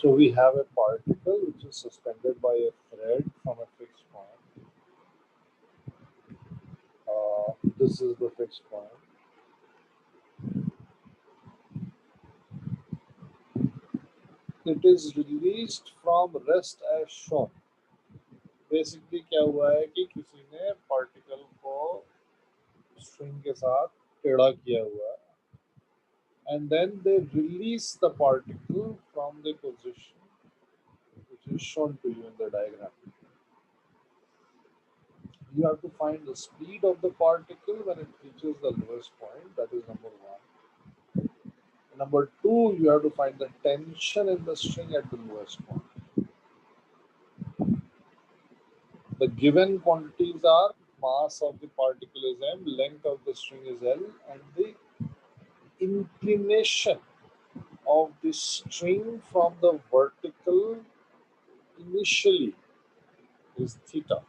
So we have a particle which is suspended by a thread from a fixed point. This is the fixed point. It is released from rest as shown. Basically क्या हुआ है कि किसी ने particle को string के साथ टेढ़ा किया हुआ है and then they release the particle from the position which is shown to you in the diagram. You have to find the speed of the particle when it reaches the lowest point. That is number one. Number two, you have to find the tension in the string at the lowest point. The given quantities are mass of the particle is m, length of the string is l, and the inclination of the string from the vertical initially is theta.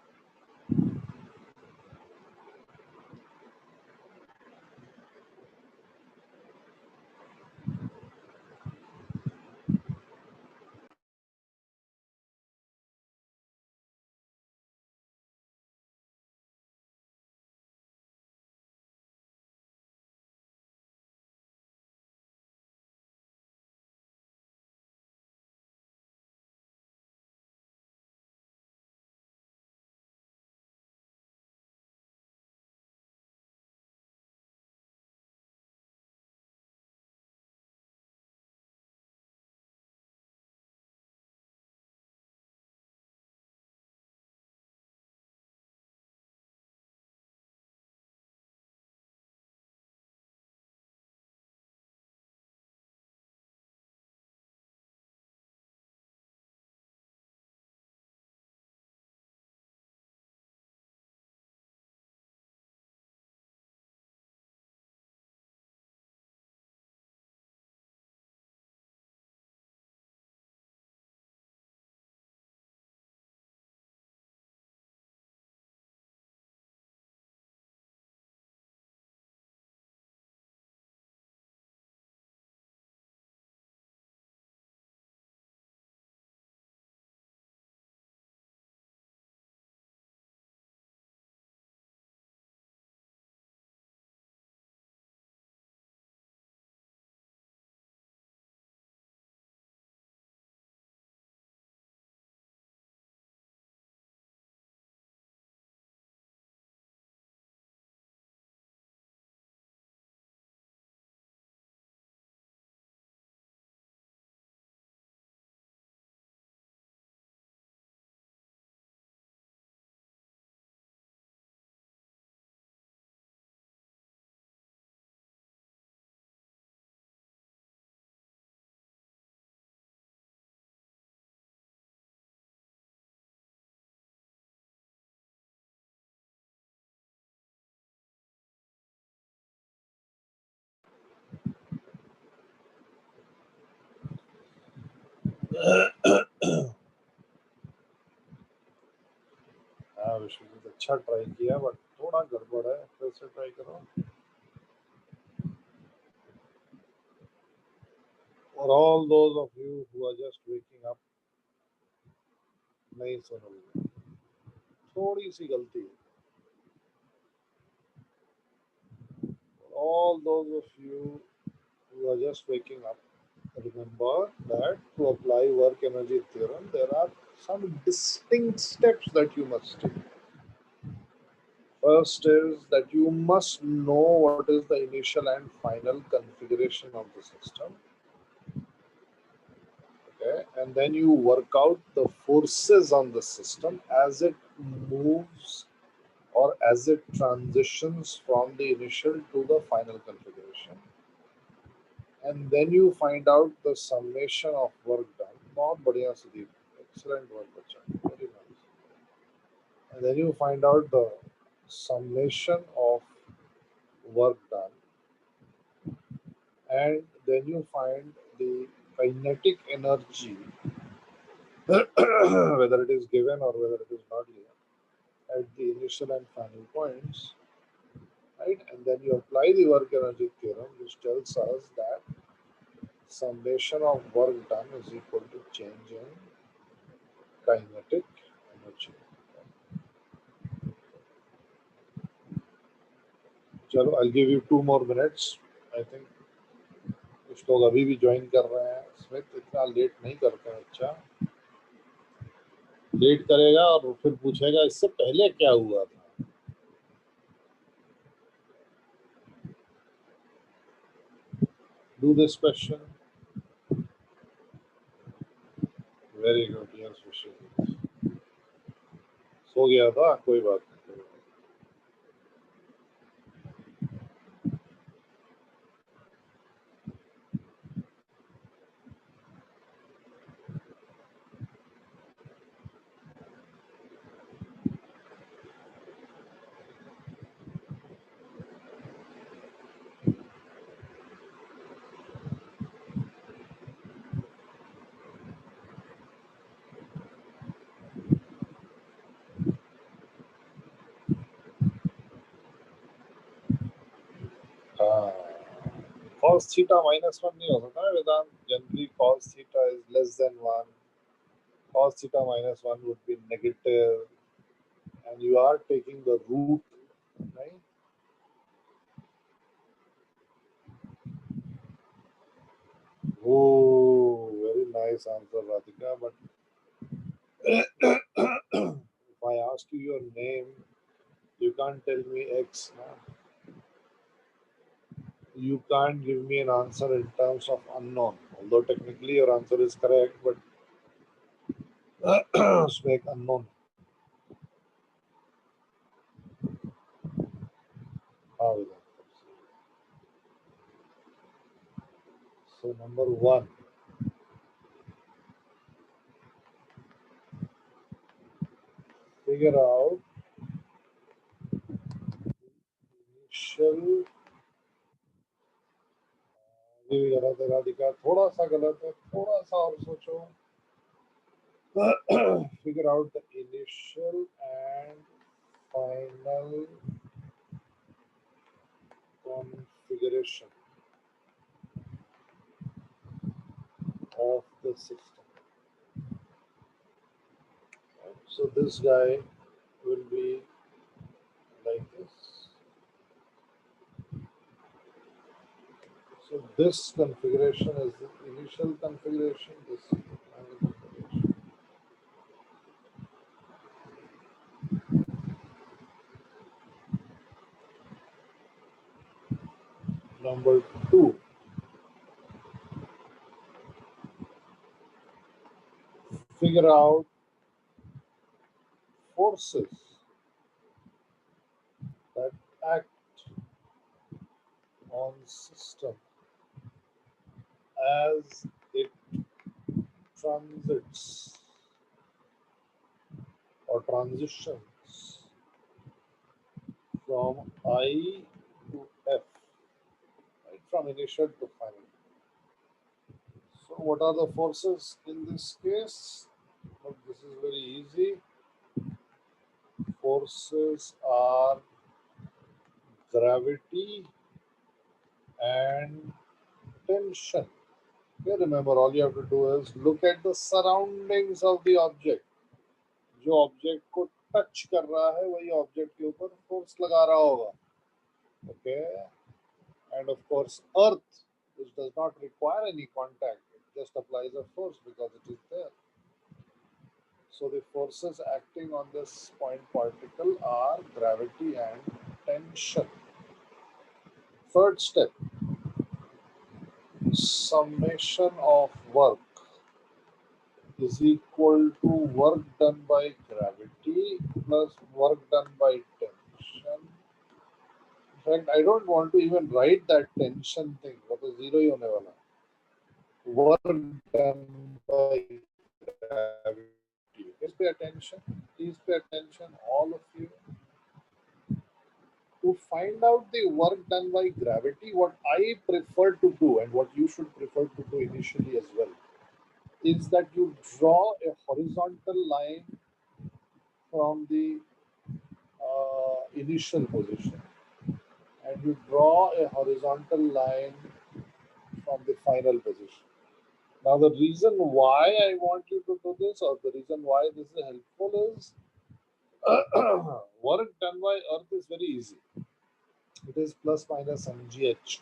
Vishwajeet अच्छा try किया but थोड़ा गड़बड़ है, फिर से try करो. For all those of you who are just waking up, नहीं सुनोगे, थोड़ी सी गलती है. For all those of you who are just waking up, remember that to apply work energy theorem, there are some distinct steps that you must take. First is that you must know what is the initial and final configuration of the system. Okay, and then you work out the forces on the system as it moves or as it transitions from the initial to the final configuration. And then you find out the summation of work done. बहुत बढ़िया Sudeep, excellent work बच्चा, very nice. And then you find out the summation of work done, and then you find the kinetic energy, whether it is given or whether it is not given, at the initial and final points, right? And then you apply the work energy theorem, which tells us that summation of work done is equal to change in kinetic energy. चलो I'll give you 2 more minutes. I think कुछ लोग अभी भी join कर रहे हैं. Smith इतना late नहीं करते हैं. अच्छा लेट करेगा और फिर पूछेगा इससे पहले क्या हुआ था. Do this question. Very good. Yes, Vishal. सो गया था. कोई बात नहीं. Cos theta minus 1 नहीं हो सकता है वेदांत. Generally cos theta is less than 1. Cos theta minus 1 would be negative, and you are taking the root, right? Oh, very nice answer, Radhika. But if I ask you your name, you can't tell me X. No? You can't give me an answer in terms of unknown. Although technically your answer is correct, but make unknown. How is that? So number 1. Figure out initial. ये भी गलत है राधिका. थोड़ा सा गलत है. थोड़ा सा और सोचो. Figure out the initial and final configuration of the system. Right? So this guy will be like this. So this configuration is the initial configuration. This is the final configuration. Number 2. Figure out forces that act on system as it transits or transitions from I to F, right, from initial to final. So what are the forces in this case? Well, this is very easy. Forces are gravity and tension. Okay, remember, all you have to do is look at the surroundings of the object. जो object को touch कर रहा है वही object के ऊपर force लगा रहा होगा. Okay. End of course earth which does not require any contact, it just applies a force because it is there. So the forces acting on this point particle are gravity and tension. Third step, summation of work is equal to work done by gravity plus work done by tension. In fact, I don't want to even write that tension thing. What is zero ही होने वाला. Work done by gravity. Please pay attention. Please pay attention, all of you. To find out the work done by gravity, what I prefer to do and what you should prefer to do initially as well is that you draw a horizontal line from the initial position and you draw a horizontal line from the final position. Now, the reason why I want you to do this, or the reason why this is helpful, is work done by Earth is very easy. It is plus minus mgh,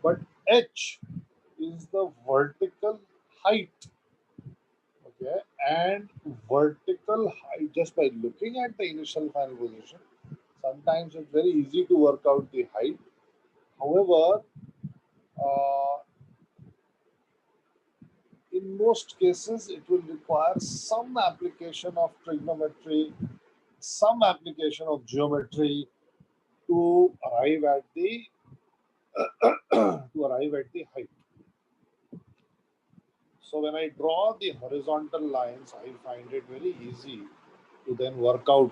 but h is the vertical height. Okay, and vertical height, just by looking at the initial final position, sometimes it's very easy to work out the height. However, uh, in most cases, it will require some application of trigonometry, some application of geometry to arrive at the to arrive at the height. So when I draw the horizontal lines, I find it very easy to then work out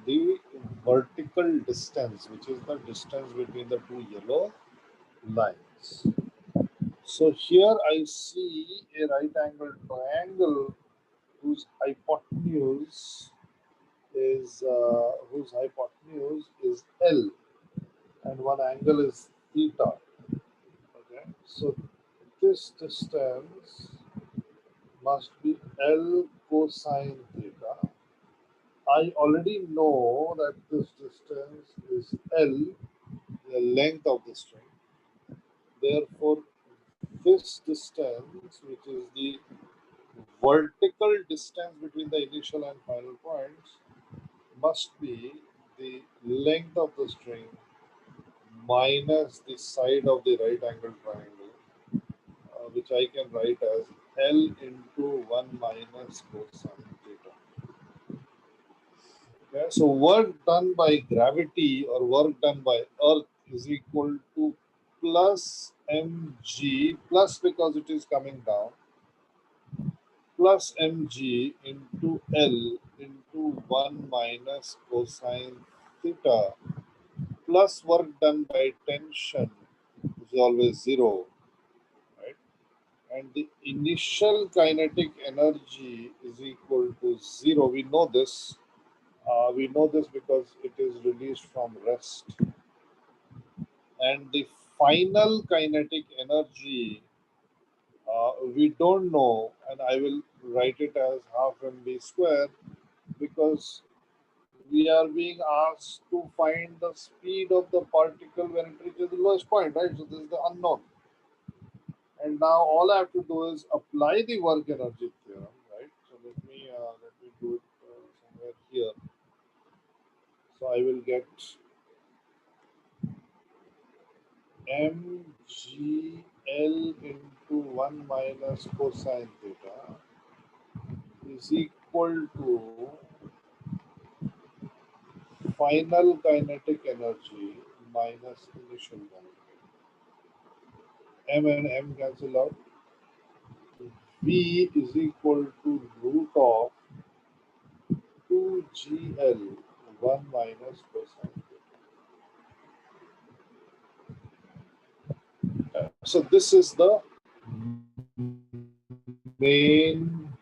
the vertical distance, which is the distance between the two yellow lines. So here I see a right angled triangle whose hypotenuse is L, and one angle is theta. Okay, so this distance must be L cosine theta. I already know that this distance is L, the length of the string. Therefore, this distance, which is the vertical distance between the initial and final points, must be the length of the string minus the side of the right angle triangle, which I can write as L into 1 minus cosine theta. Okay, so work done by gravity or work done by Earth is equal to plus mg, plus because it is coming down, plus mg into L into 1 minus cosine theta, plus work done by tension, which is always zero, right? And the initial kinetic energy is equal to zero. We know this. We know this because it is released from rest. And the final kinetic energy, we don't know, and I will write it as half mv square, because we are being asked to find the speed of the particle when it reaches the lowest point, right? So this is the unknown. And now all I have to do is apply the work energy theorem, right? So let me do it somewhere here. So I will get mgl into 1 minus cosine theta is equal to final kinetic energy minus initial kinetic. M and M cancel out. V is equal to root of 2gl 1 minus cosine theta. So this is the main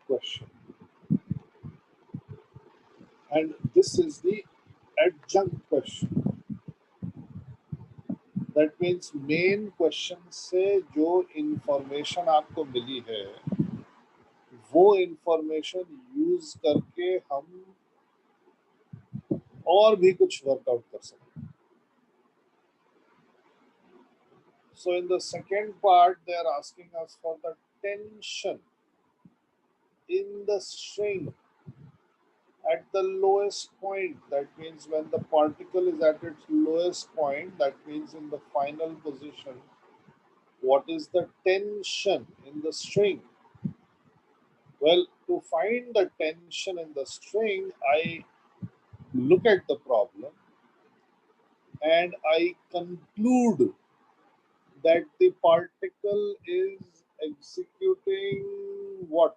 question. And this is the adjunct question. That means main question से जो information आपको मिली है वो information use करके हम और भी कुछ वर्कआउट कर सकते हैं. So in the second part they are asking us for the tension in the string at the lowest point. That means when the particle is at its lowest point, that means in the final position, what is the tension in the string? Well, to find the tension in the string, I look at the problem and I conclude that the particle is executing what?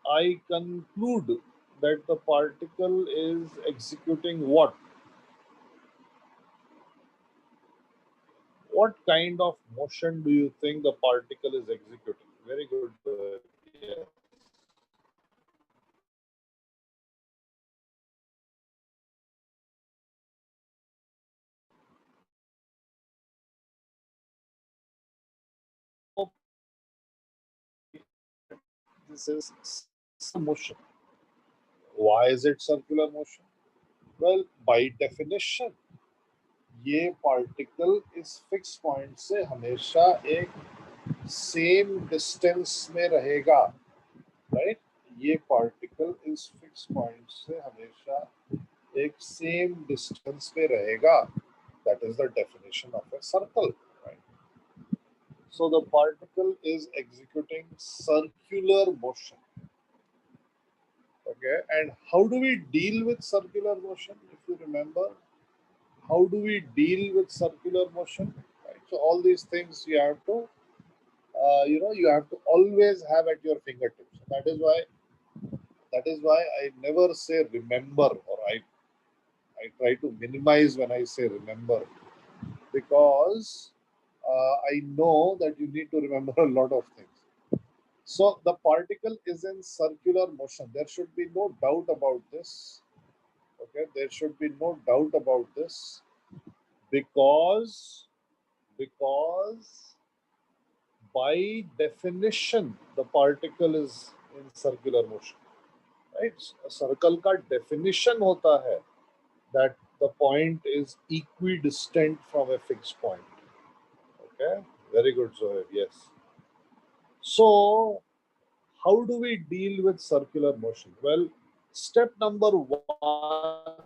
I conclude that the particle is executing what? What kind of motion do you think the particle is executing? Very good. Yes. is motion. Why is it circular motion? Well, by definition, ये particle इस fix point से हमेशा एक same distance में रहेगा, right? ये particle इस fix point से हमेशा एक सेम डिस्टेंस पे रहेगा. That is the definition of a circle, right? So the particle is executing circular motion. Okay, and how do we deal with circular motion? If you remember, how do we deal with circular motion? Right? So all these things you have to, you have to always have at your fingertips. That is why I never say remember, or I try to minimize when I say remember, because I know that you need to remember a lot of things. So the particle is in circular motion. There should be no doubt about this. Okay, there should be no doubt about this, because by definition the particle is in circular motion. Right? A circle का definition होता है that the point is equidistant from a fixed point. Okay, very good, Zohaib. Yes. So how do we deal with circular motion? Well, step number one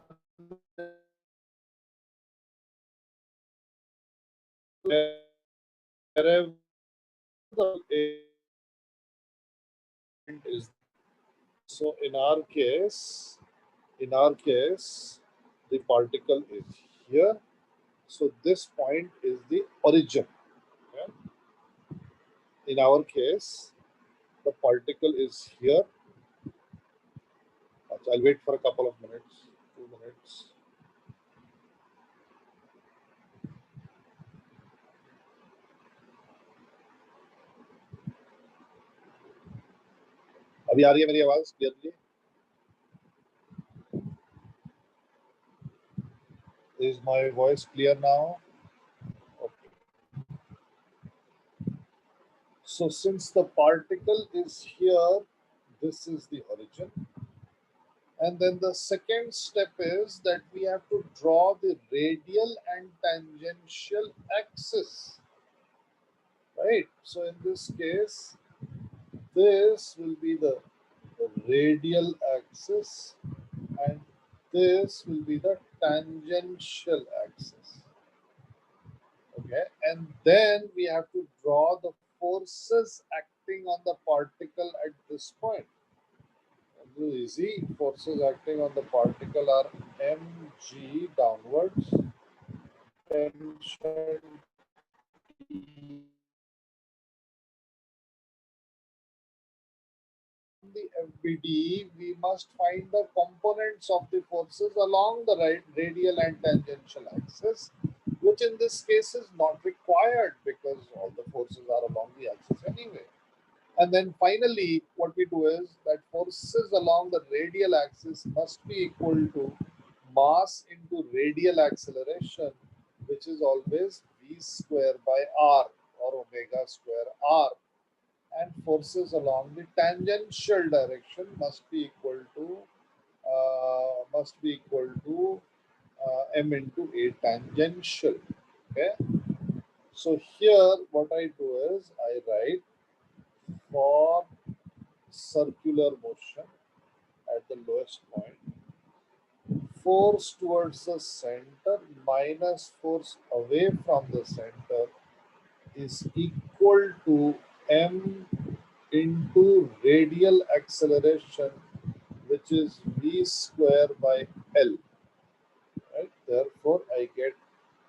wherever the is. So in our case, the particle is here. So this point is the origin. Okay? In our case, the particle is here. I'll wait for a couple of minutes, 2 minutes. अभी आ रही है मेरी आवाज clearly? Is my voice clear now? Okay. So since the particle is here, this is the origin. And then the second step is that we have to draw the radial and tangential axis. Right? So in this case, this will be the radial axis and this will be the tangential axis. Okay, and then we have to draw the forces acting on the particle at this point. This is easy. Forces acting on the particle are mg downwards, tension the FBD, we must find the components of the forces along the radial and tangential axis, which in this case is not required because all the forces are along the axis anyway. And then finally, what we do is that forces along the radial axis must be equal to mass into radial acceleration, which is always v square by r, or omega square r. And forces along the tangential direction must be equal to m into a tangential. Okay. So here, what I do is I write for circular motion at the lowest point, force towards the center minus force away from the center is equal to m into radial acceleration, which is v square by L. Right? Therefore, I get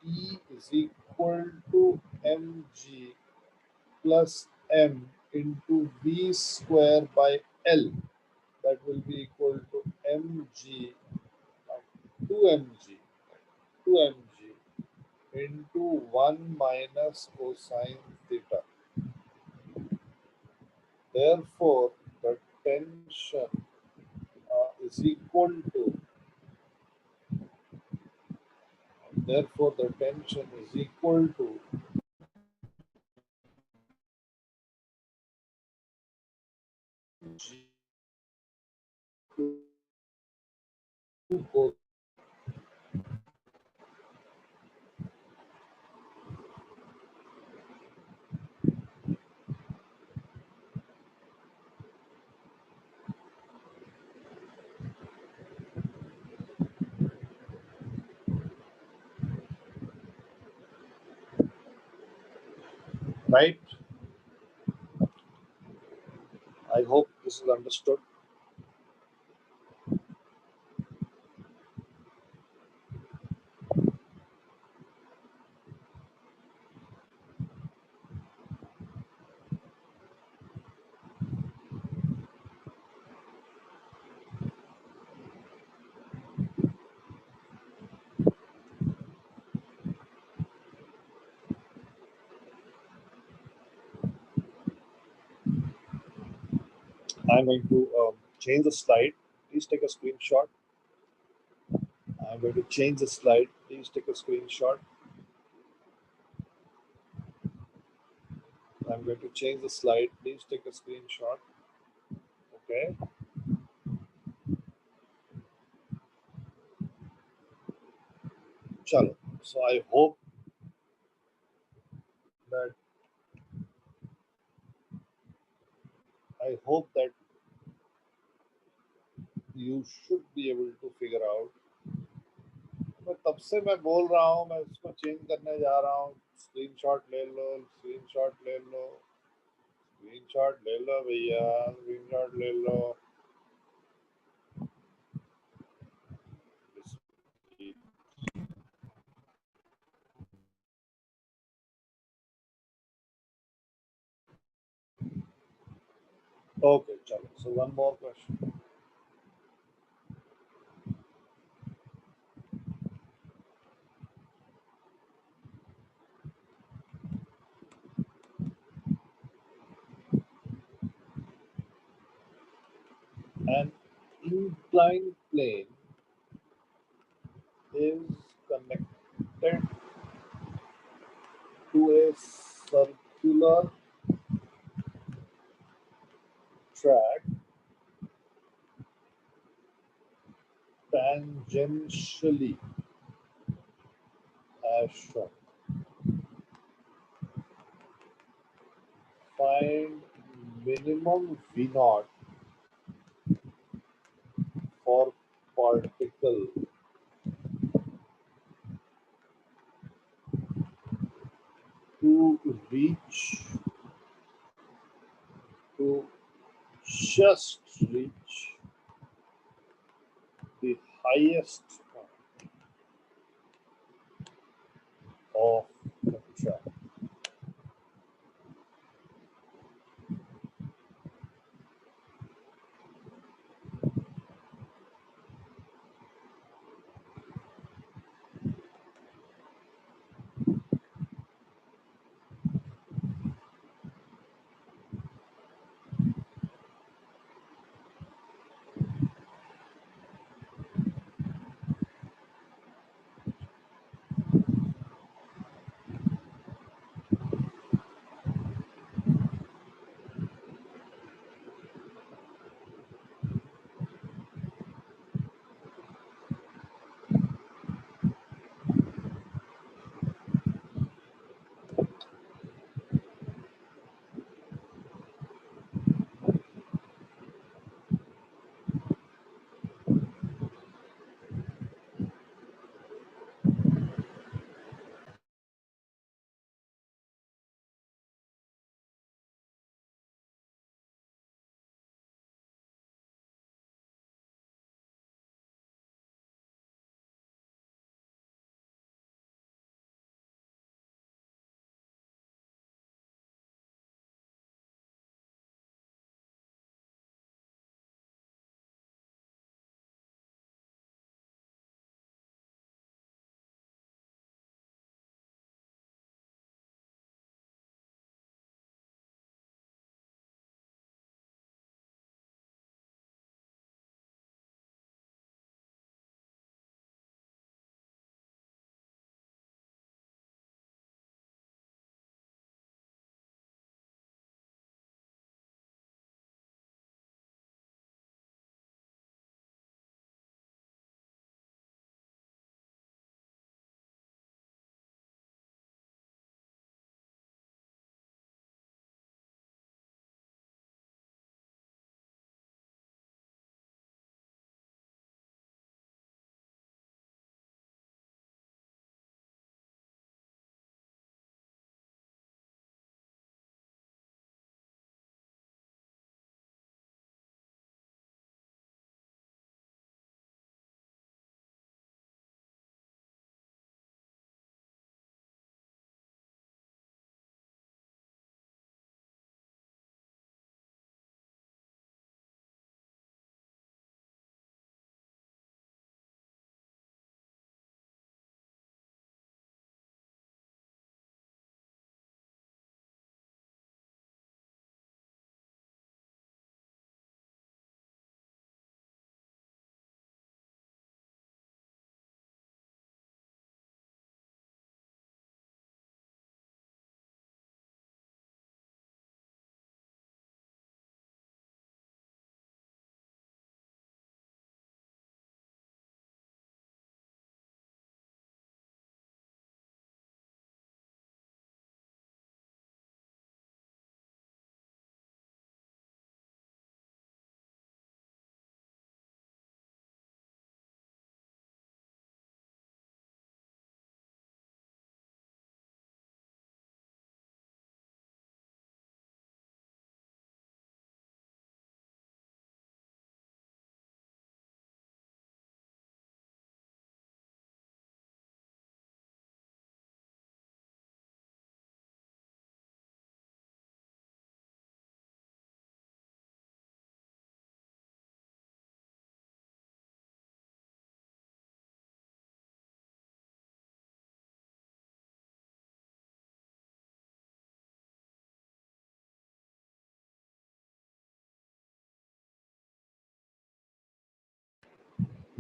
E is equal to mg plus m into v square by L. That will be equal to mg, 2mg, 2mg into 1 minus cosine theta. Therefore, the tension is equal to, therefore the tension is equal to . G goes right. I hope this is understood. I'm going to change the slide. Please take a screenshot. I'm going to change the slide. Please take a screenshot. I'm going to change the slide. Please take a screenshot. Okay. Chalo. So that I hope that you should be able to figure out. मैं तब से मैं बोल रहा हूँ, मैं इसको change करने जा रहा हूँ. स्क्रीनशॉट ले लो, स्क्रीनशॉट ले लो, स्क्रीनशॉट ले लो भैया, स्क्रीनशॉट ले लो. Okay, chalo. So one more question. An inclined plane is connected to a circular track tangentially as shown. Find minimum V naught for particle to reach to just reach the highest point of the track.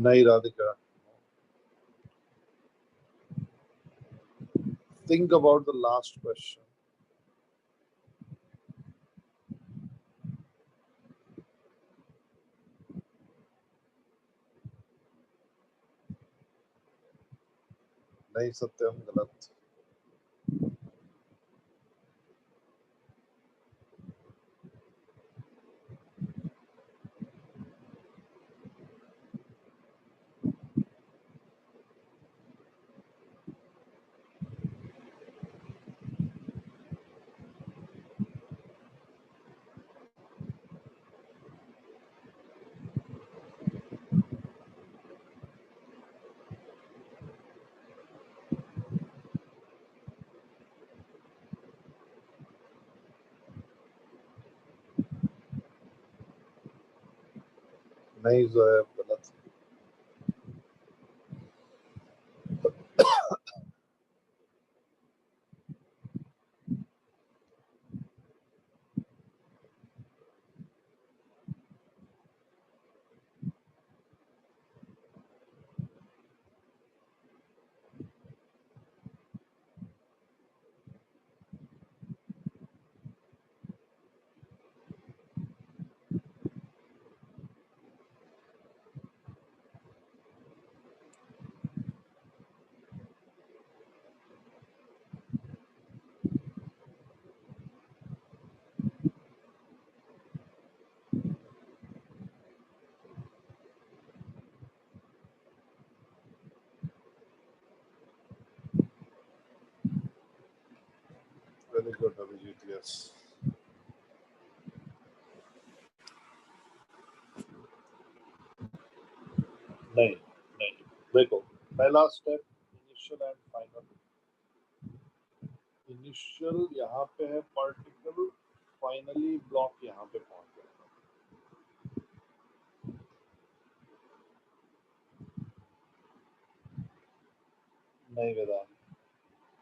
नहीं Radhika. Think about the last question. नहीं सत्यम गलत. नहीं जोएब गलत. Very good Abhijit. Yes. नहीं नहीं. देखो पहला step initial and final. Initial यहाँ पे है पार्टिकल, फाइनली ब्लॉक यहाँ पे पहुंच गया. नहीं वेदांत.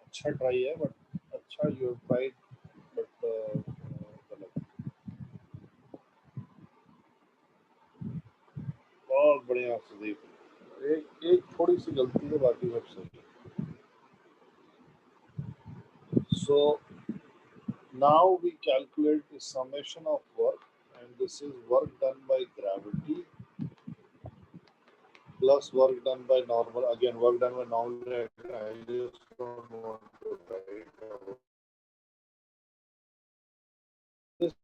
अच्छा ट्राई है बट अच्छा यू ट्राइड बट गलत. बहुत बढ़िया सुदीप. एक एक थोड़ी सी गलती है बाकी सब सही. So now we calculate the summation of work, and this is work done by gravity plus work done by normal. Again, work done by normal. I just don't want to write this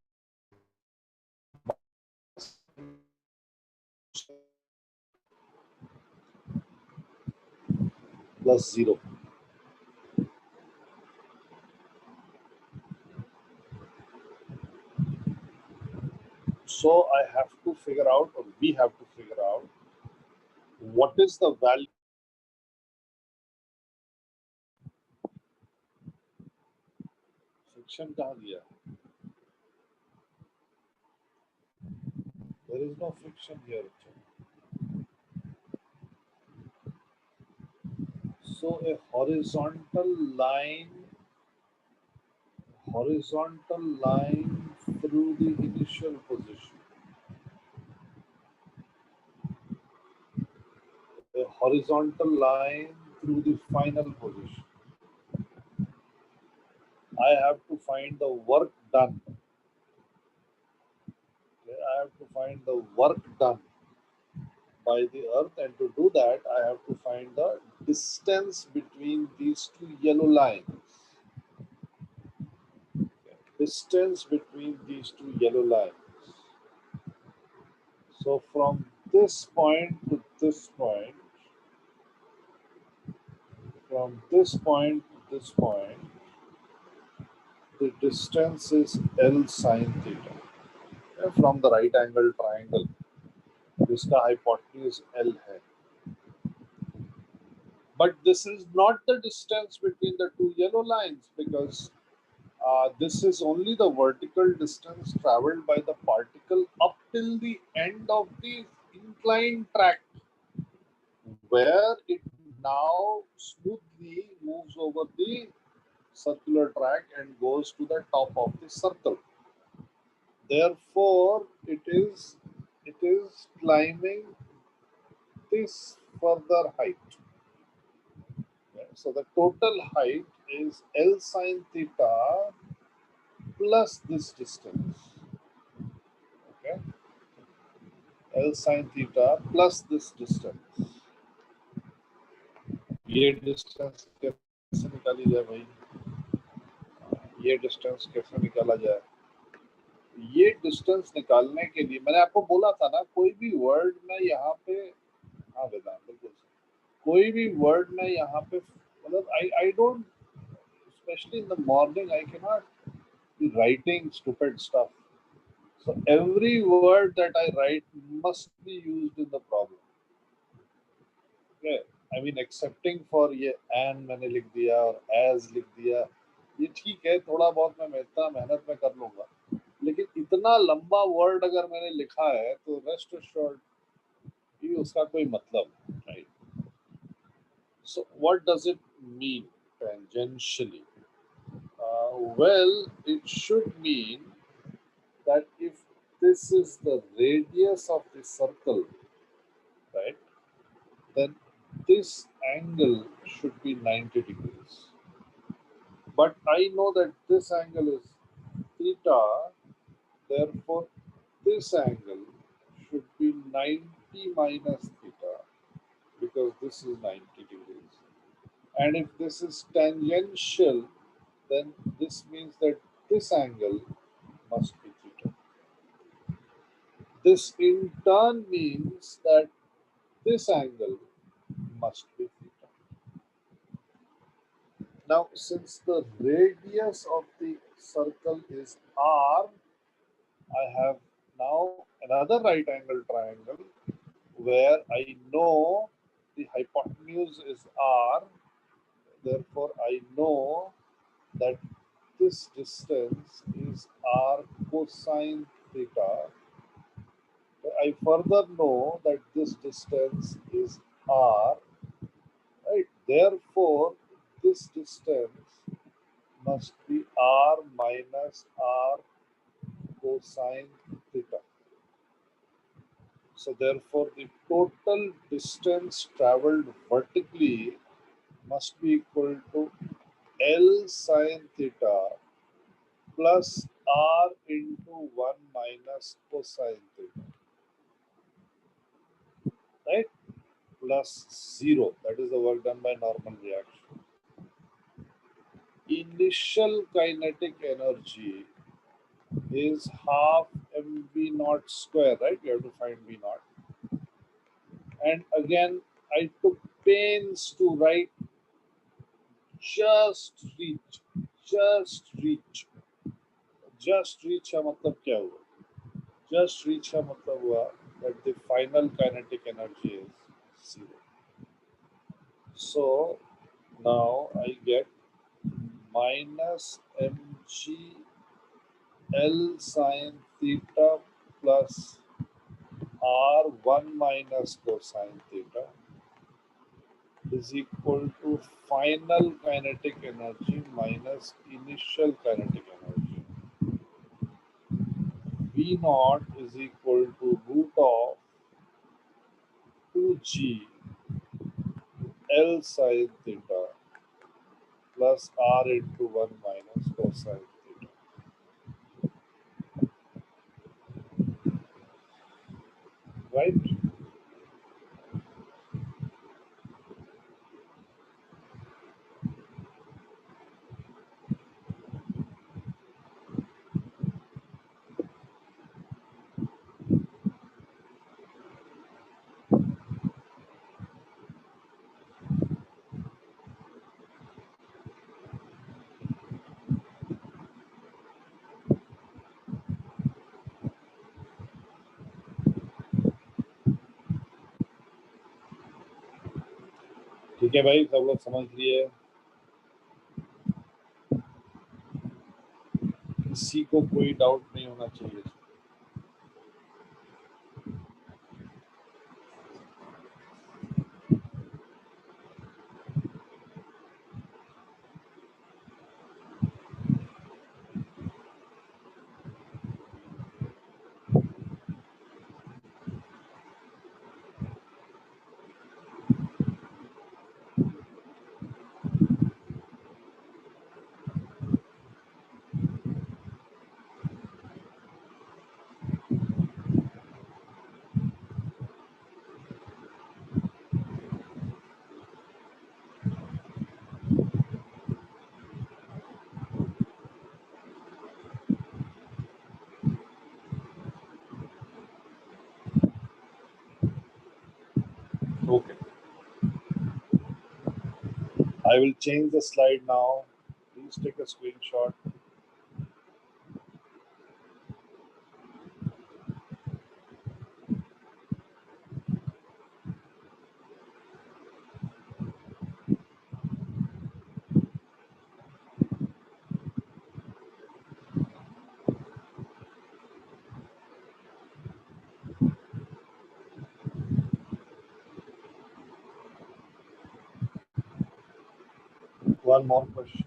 plus 0. So I have to figure out, or we have to figure out, what is the value. Friction कहाँ दिया? There is no friction here. So a horizontal line through the initial position, a horizontal line through the final position. I have to find the work done. Okay, I have to find the work done by the earth, and to do that I have to find the distance between these two yellow lines. Distance between these two yellow lines. So from this point to this point, from this point to this point, the distance is L sine theta. From the right angle triangle, जिसका hypotenuse L है. But this is not the distance between the two yellow lines, because this is only the vertical distance traveled by the particle up till the end of the inclined track, where it now smoothly moves over the circular track and goes to the top of the circle. Therefore, it is climbing this further height. Okay? So the total height is L sine theta plus this distance. Okay, L sine theta plus this distance. ये distance कैसे निकाली जाए भाई? ये distance कैसे निकाला जाए? ये डिस्टेंस निकालने के लिए मैंने आपको बोला था ना, कोई भी वर्ड में यहाँ पे, हाँ वेदांत बिल्कुल सही, कोई भी वर्ड में यहाँ पे मतलब I don't, especially in the morning, I cannot be writing stupid stuff. So every word that I write must be used in the problem. Okay, I mean accepting for ये and मैंने लिख दिया और as लिख दिया, ये ठीक है, थोड़ा बहुत मैं इतना मेहनत में कर लूंगा, लेकिन इतना लंबा वर्ड अगर मैंने लिखा है तो रेस्ट एश्योर्ड कि उसका कोई मतलब, right? So what does it mean tangentially? Well, it should mean that if this is the radius of the circle, right, then this angle should be 90 degrees. But I know that this angle is theta, therefore this angle should be 90 minus theta because this is 90 degrees. And if this is tangential, then this means that this angle must be theta. This in turn means that this angle must be theta. Now, since the radius of the circle is r, I have now another right angle triangle where I know the hypotenuse is r, therefore I know that this distance is r cosine theta. I further know that this distance is r, right? Therefore, this distance must be r minus r cosine theta. So therefore, the total distance traveled vertically must be equal to L sine theta plus r into 1 minus cosine theta, right? Plus 0. That is the work done by normal reaction. Initial kinetic energy is half mv naught square, right? We have to find v naught. And again, I took pains to write just reach, just reach. Just reach का मतलब क्या हुआ? Just reach का मतलब हुआ that the final kinetic energy is 0. So now I get minus mg L sine theta plus r1 minus cosine theta is equal to final kinetic energy minus initial kinetic energy. V naught is equal to root of 2g L sine theta plus r into 1 minus cosine theta. Right? ठीक है भाई, सब लोग समझ लिए? किसी को कोई डाउट नहीं होना चाहिए. I will change the slide now. Please take a screenshot. One more question.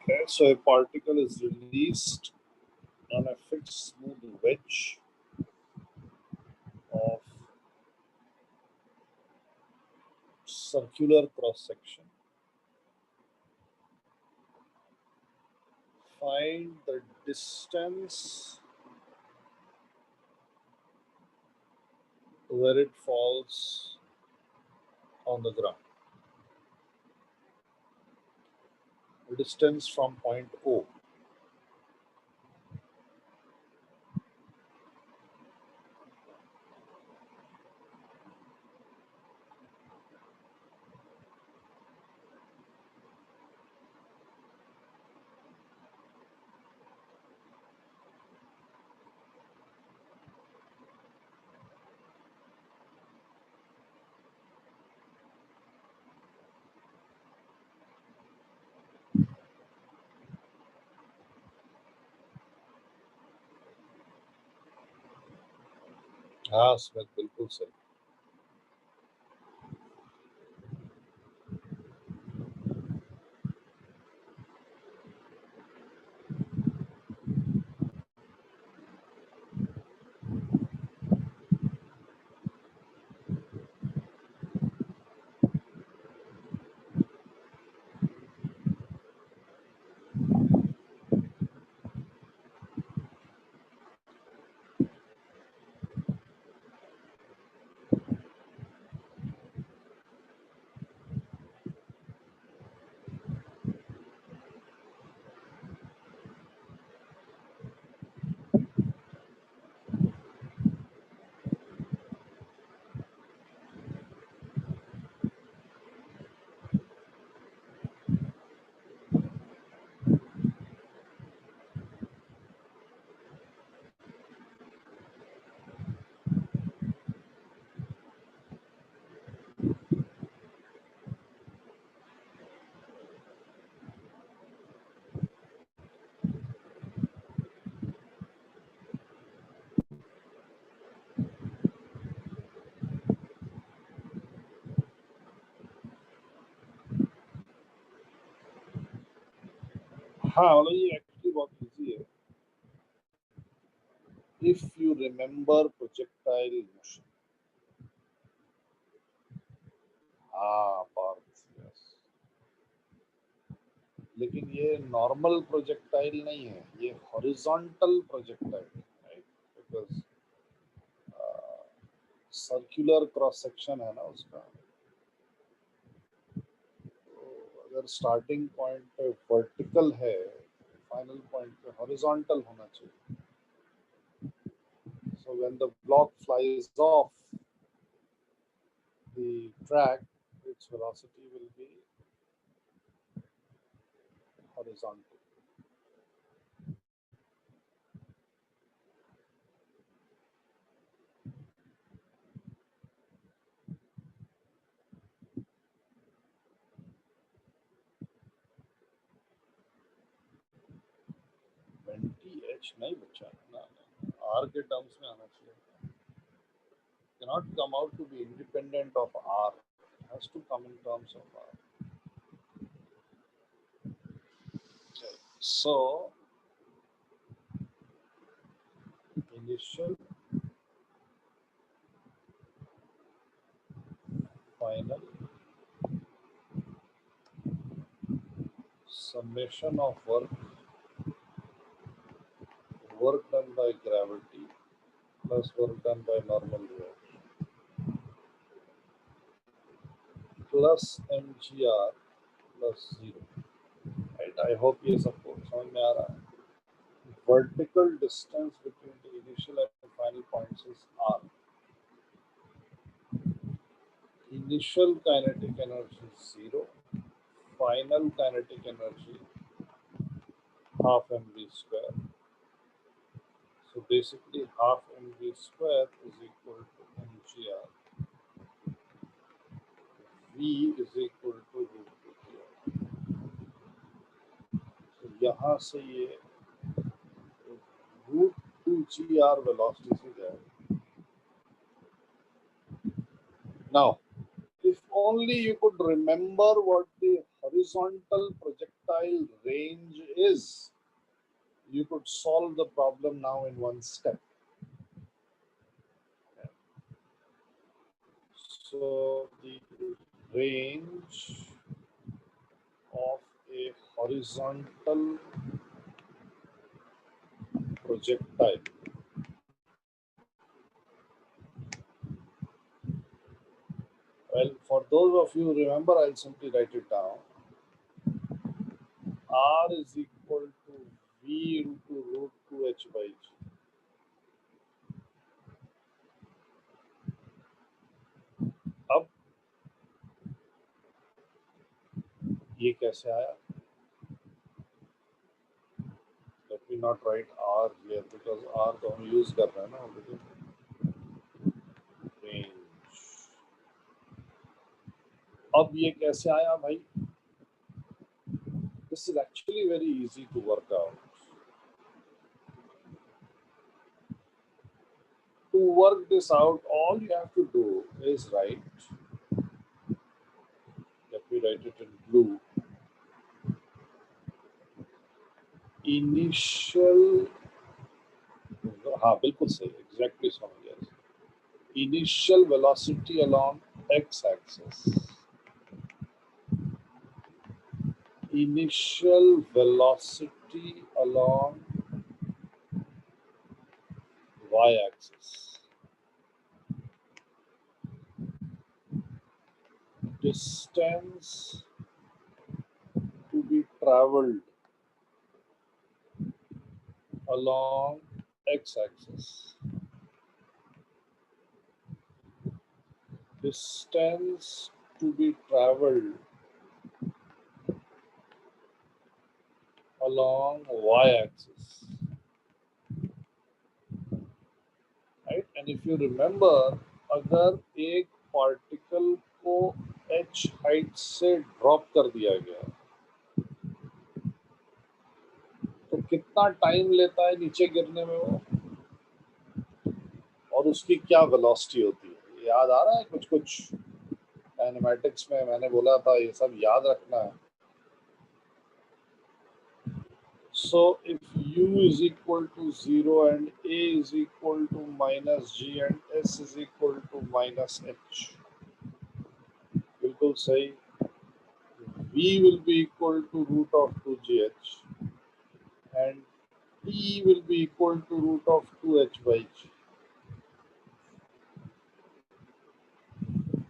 Okay, so a particle is released on a fixed smooth wedge of circular cross section. Find the distance where it falls on the ground. The distance from point O. हाँ Smith बिल्कुल सही. हाँ मतलब ये actually बहुत easy है if you remember projectile motion. हाँ Partha, yes. लेकिन ये नॉर्मल प्रोजेक्टाइल नहीं है, ये हॉरिजॉन्टल प्रोजेक्टाइल है, right? Because circular cross section है ना उसका. तो अगर स्टार्टिंग पॉइंट पे वर्टिकल है, फाइनल पॉइंट पे हॉरिजॉन्टल होना चाहिए. So when the block flies of the track, its velocity will be horizontal. H नहीं बच्चा ना, R के टर्म्स में आना चाहिए. Cannot come out to be independent of R. It has to come in terms of R. Okay. So initial, final, summation of work, work done by gravity plus work done by normal reaction plus mgr plus 0. Right? I hope ये सबको समझ में आ रहा है. Vertical distance between the initial and final points is r. Initial kinetic energy is 0. Final kinetic energy half mv square. So basically half mv square is equal to mgr. V is equal to root 2gr. So यहाँ से ये root 2gr velocity से जाएगा. Now, if only you could remember what the horizontal projectile range is, you could solve the problem now in one step. So the range of a horizontal projectile well, for those of you who remember, I'll simply write it down. R is equal to V into root 2h by g. अब ये कैसे आया? Let me not write R here because R तो हम use कर रहे हैं ना already. Range. अब ये कैसे आया भाई? This is actually very easy to work out. To work this out, all you have to do is write. Let me write it in blue. Initial. हाँ बिल्कुल सही, exactly समझ गया. Initial velocity along x-axis. Initial velocity along y-axis. Distance to be traveled along x-axis. Distance to be traveled along y-axis. Right? And if you remember, अगर एक particle को h height से drop कर दिया गया तो कितना टाइम लेता है नीचे गिरने में वो, और उसकी क्या वेलोसिटी होती है? याद आ रहा है? कुछ कुछ काइनेमैटिक्स में मैंने बोला था, ये सब याद रखना है. So if u is equal to 0 and a is equal to minus g and s is equal to minus h, बिल्कुल सही, v will be equal to root of 2gh and t will be equal to root of 2h by g.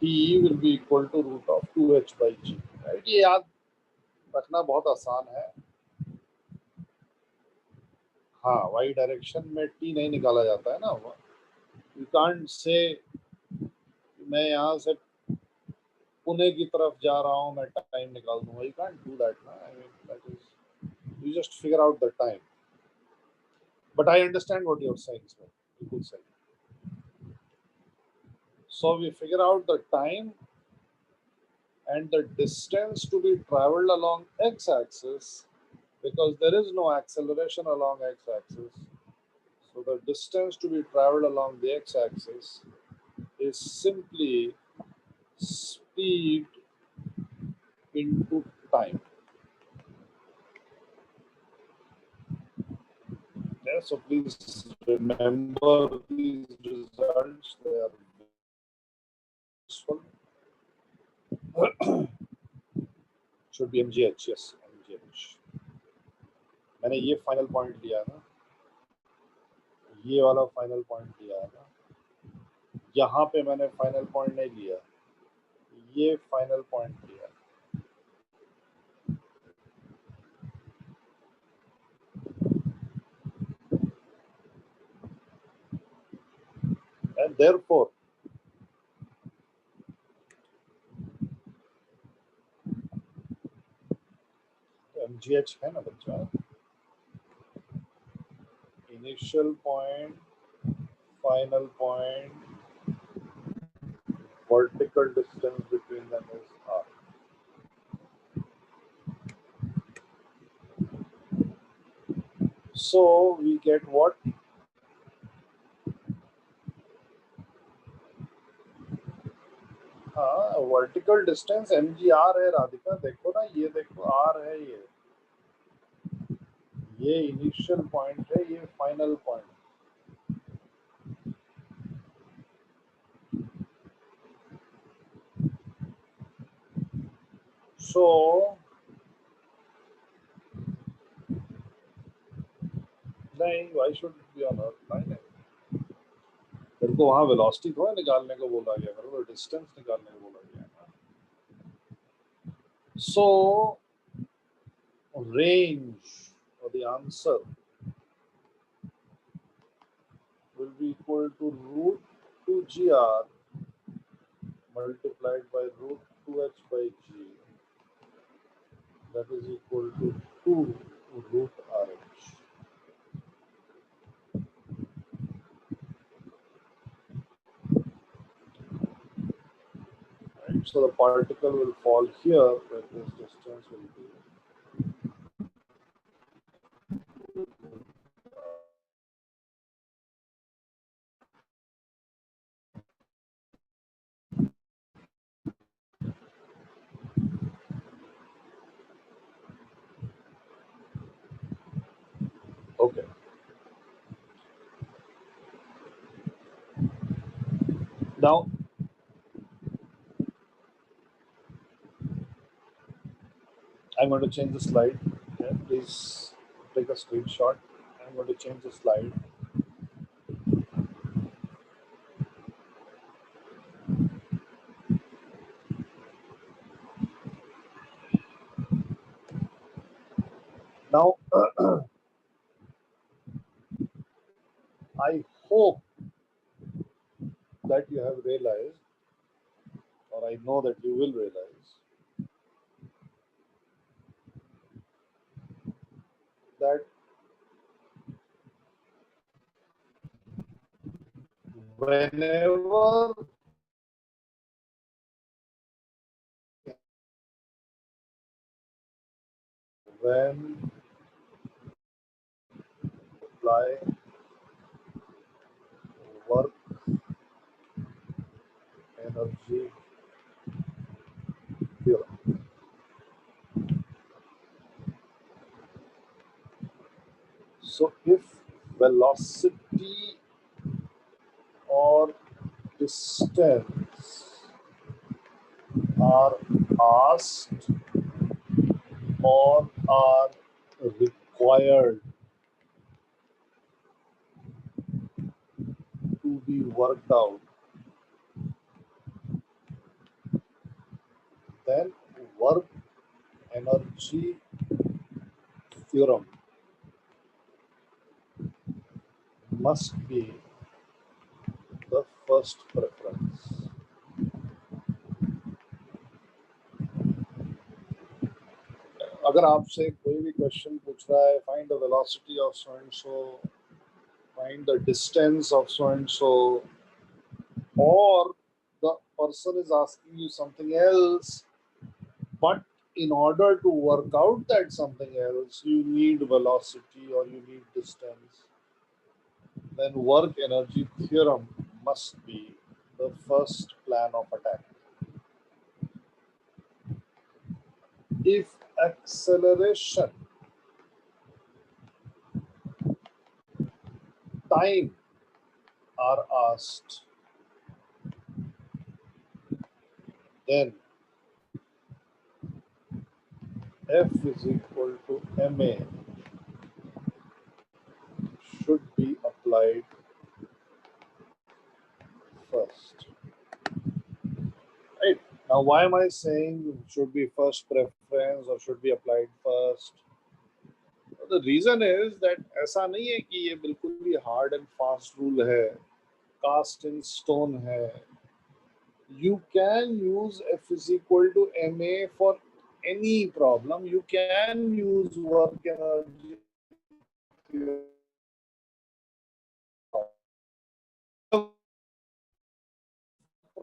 t will be equal to root of 2h by g. Right? ये याद रखना बहुत आसान है. हाँ, y direction में t नहीं निकाला जाता है ना. You can't say मैं यहाँ से पुणे की तरफ जा रहा हूँ, मैं टाइम निकाल दूंगा. You can't do that ना. I mean, that is, you just figure out the time. But I understand what you're saying, sir. बिल्कुल सही. So we figure out the time and the distance to be traveled along x-axis, because there is no acceleration along x-axis. So the distance to be traveled along the x-axis is simply speed into time. Yeah, so please remember these results, they are useful. Should be mgh, yes, mgh. मैंने ये final point लिया ना, ये वाला final point लिया है ना, यहाँ पे मैंने फाइनल पॉइंट नहीं लिया, ये फाइनल पॉइंट लिया. And therefore mgh है ना बच्चा, initial point, final point, vertical distance between them is r. So we get what? हाँ, vertical distance mgr है राधिका, देखो ना, ये देखो r है, ये initial point है, ये final point. So नहीं, why should it be on earth? नहीं, तेरे को वहाँ वेलोसिटी थोड़ा निकालने को बोला गया, मेरे को डिस्टेंस निकालने को बोला गया. So range, or the answer, will be equal to root 2gr multiplied by root 2h by g, that is equal to 2 root rh. Right? So the particle will fall here, but this distance will be okay. Now I'm going to change the slide. Okay, please take a screenshot. I'm going to change the slide. Now I hope that you have realized, or I know that you will realize, that whenever when apply work energy theorem, So if velocity or distance are asked or are required to be worked out, then work energy theorem must be the first preference. अगर आपसे कोई भी question पूछ रहा है, find the velocity of so and so, find the distance of so and so, or the person is asking you something else, but in order to work out that something else, you need velocity or you need distance, then work energy theorem must be the first plan of attack. If acceleration, time are asked, then F is equal to ma should be applied first. Right? Now, why am I saying should be first preference or should be applied first? The reason is that ऐसा नहीं है कि ये बिल्कुल ही hard and fast rule है, cast in stone है. You can use F is equal to ma for any problem. You can use work energy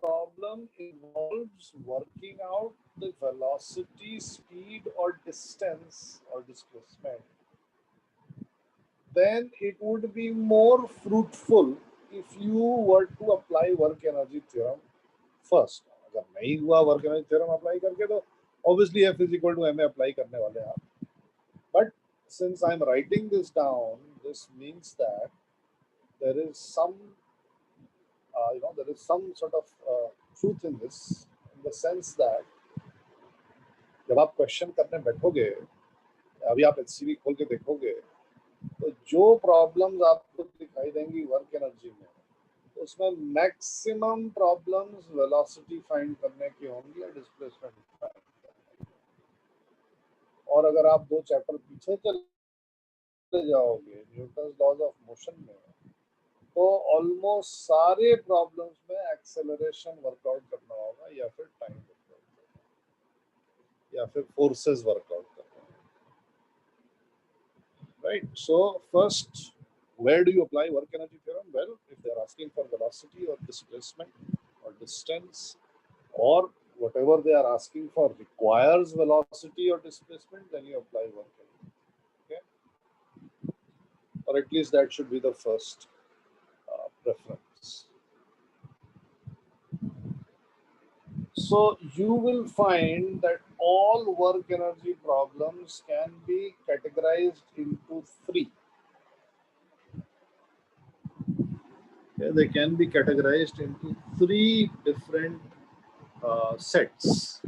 problem involves working out the velocity, speed, or distance or displacement, then it would be more fruitful if you were to apply work energy theorem first. अगर नहीं हुआ work energy theorem apply करके तो obviously F is equal to ma apply करने वाले हैं आप. But since I'm writing this down, this means that there is some there is some sort of truth in this, in the sense that जब आप question करने बैठोगे, अभी आप एचसीवी खोल के देखोगे, तो जो प्रॉब्लम्स आपको दिखाई देंगी वर्क एनर्जी में, तो उसमें मैक्सिमम प्रॉब्लम्स वेलोसिटी फाइंड करने की होंगी या डिस्प्लेसमेंट फाइंड करने की. और अगर आप 2 चैप्टर पीछे चले जाओगे न्यूटन्स लॉज ऑफ मोशन में, तो ऑलमोस्ट सारे प्रॉब्लम्स में एक्सेलरेशन वर्कआउट करना होगा या फिर टाइम वर्कआउट करना या फिर फोर्सेस वर्कआउट करना. Right? So first, where do you apply work energy theorem? Well, if they are asking for velocity or displacement or distance, or whatever they are asking for requires velocity or displacement, then you apply work energy. Okay? Or at least that should be the first preference. So you will find that all work energy problems can be categorized into 3. Okay, they can be categorized into 3 different sets.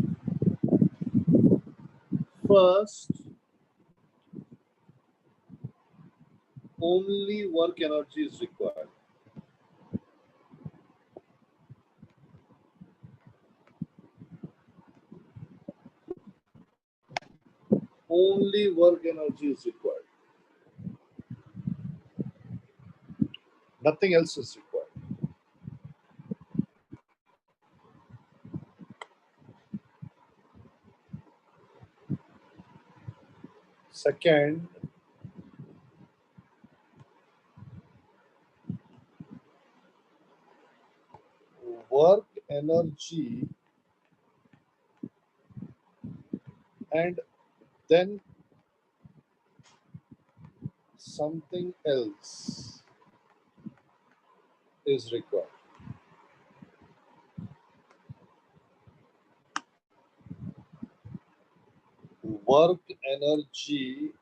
First, only work energy is required. Only work energy is required. Nothing else is required. Second, work energy and then something else is required. Work energy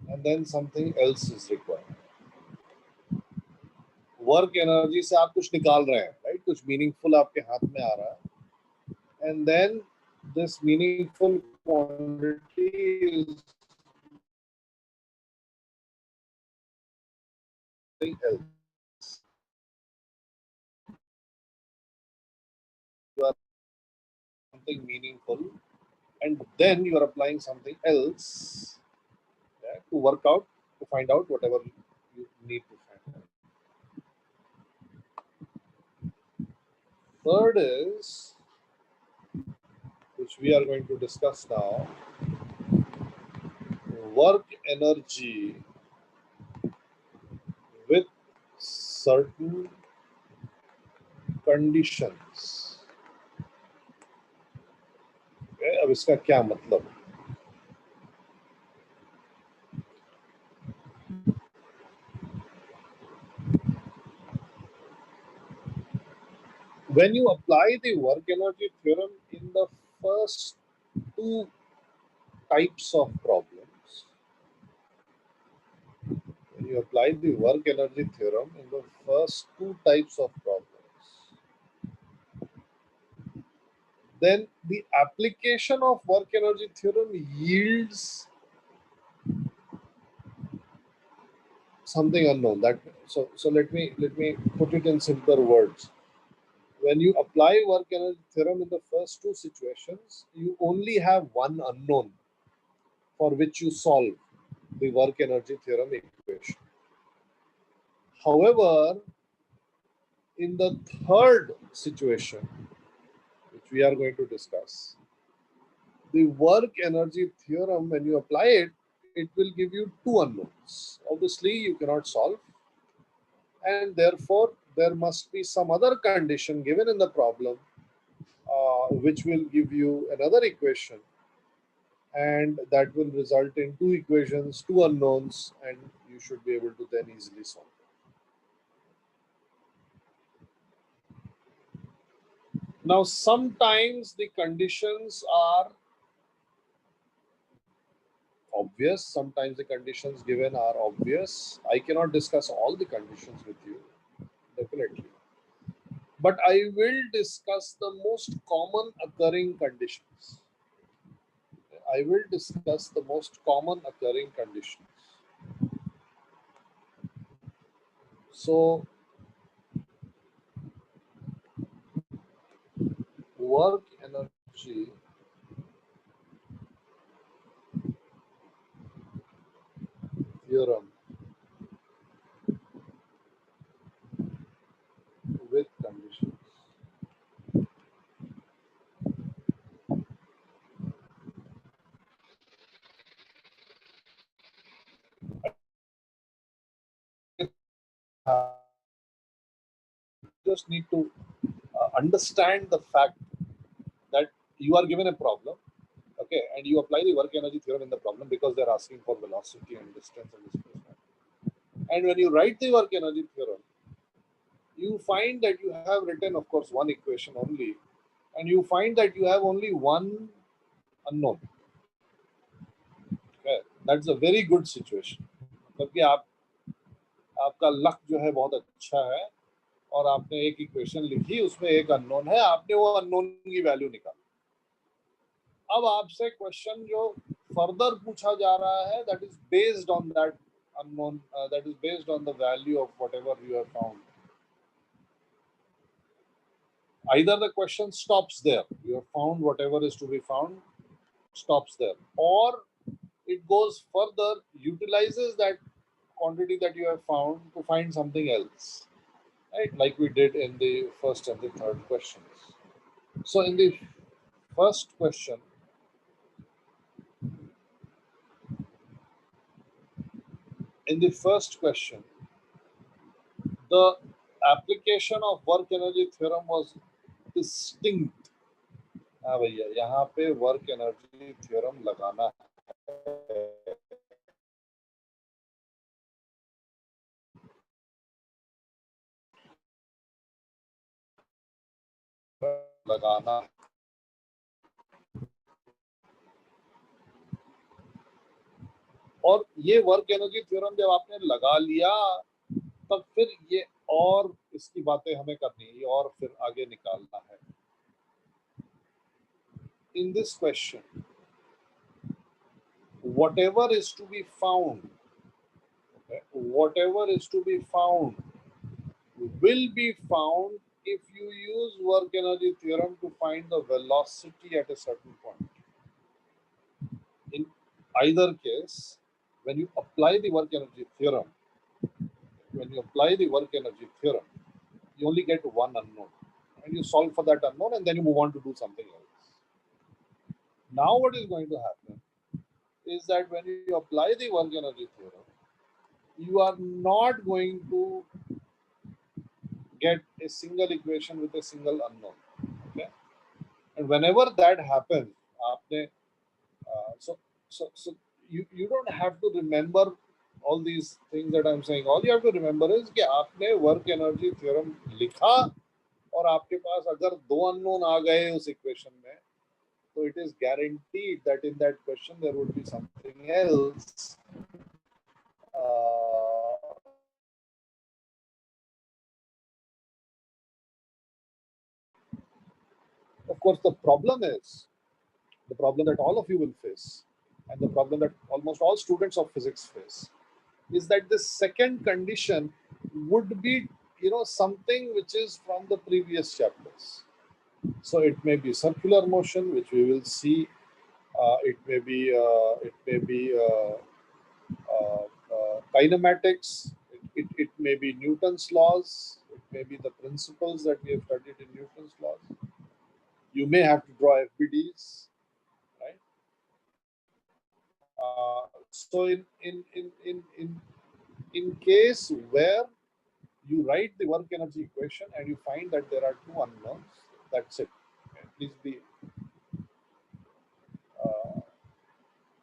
and and then something else is required. Work energy से आप कुछ निकाल रहे हैं, right? कुछ meaningful आपके हाथ में आ रहा है, and then this meaningful quantity is something else. You are something meaningful, and then you are applying something else, yeah, to work out, to find out whatever you need to find out. Third is, which we are going to discuss now, work energy with certain conditions. Okay, अब इसका क्या मतलब? When you apply the work energy theorem in the first two types of problems, when you apply the work energy theorem in the first two types of problems, then the application of work energy theorem yields something unknown. So let me put it in simpler words. When you apply work energy theorem in the first two situations, you only have one unknown for which you solve the work energy theorem equation. However, in the third situation, which we are going to discuss, the work energy theorem, when you apply it, it will give you two unknowns. Obviously, you cannot solve, and therefore there must be some other condition given in the problem which will give you another equation, and that will result in two equations, two unknowns, and you should be able to then easily solve it. Now, sometimes the conditions are obvious, sometimes the conditions given are obvious. I cannot discuss all the conditions with you, definitely. But I will discuss the most common occurring conditions. I will discuss the most common occurring conditions. So, work energy theorem with conditions. Just need to understand the fact that you are given a problem, okay, and you apply the work energy theorem in the problem because they're asking for velocity and distance and displacement. And when you write the work energy theorem, you find that you have written, of course, one equation only, and you find that you have only one unknown. Okay, that's a very good situation. मतलब कि आपका luck जो है बहुत अच्छा है, और आपने एक इक्वेशन लिखी, उसमें एक अननोन है, आपने वो अननोन की वैल्यू निकाली. अब आपसे क्वेश्चन जो फर्दर पूछा जा रहा है, that is based on that unknown, that is based on the value of whatever you have found. Either the question stops there, you have found whatever is to be found, stops there, or it goes further, utilizes that quantity that you have found to find something else, right? Like we did in the first and the third questions. So in the first question, the application of work energy theorem was distinct. हाँ भैया, यहाँ पे work energy theorem लगाना है, लगाना. और ये work energy theorem जब आपने लगा लिया तब फिर ये और इसकी बातें हमें करनी है, ये और फिर आगे निकालना है. In this question, whatever is to be found, okay, whatever is to be found will be found if you use work energy theorem to find the velocity at a certain point. In either case, when you apply the work energy theorem, you only get one unknown, and you solve for that unknown, and then you move on to do something else. Now, what is going to happen is that when you apply the work energy theorem, you are not going to get a single equation with a single unknown. Okay, and whenever that happens, आपने so you don't have to remember all these things that I'm saying. All you have to remember is कि आपने work energy theorem लिखा और आपके पास अगर दो unknown आ गए उस equation में, so it is guaranteed that in that question there would be something else. Of course, the problem that all of you will face, and the problem that almost all students of physics face, is that this second condition would be, something which is from the previous chapters. So it may be circular motion, which we will see. It may be kinematics. It may be Newton's laws. It may be the principles that we have studied in Newton's laws. You may have to draw FBDs, right? So in case where you write the work energy equation and you find that there are two unknowns, that's it. Okay? Please be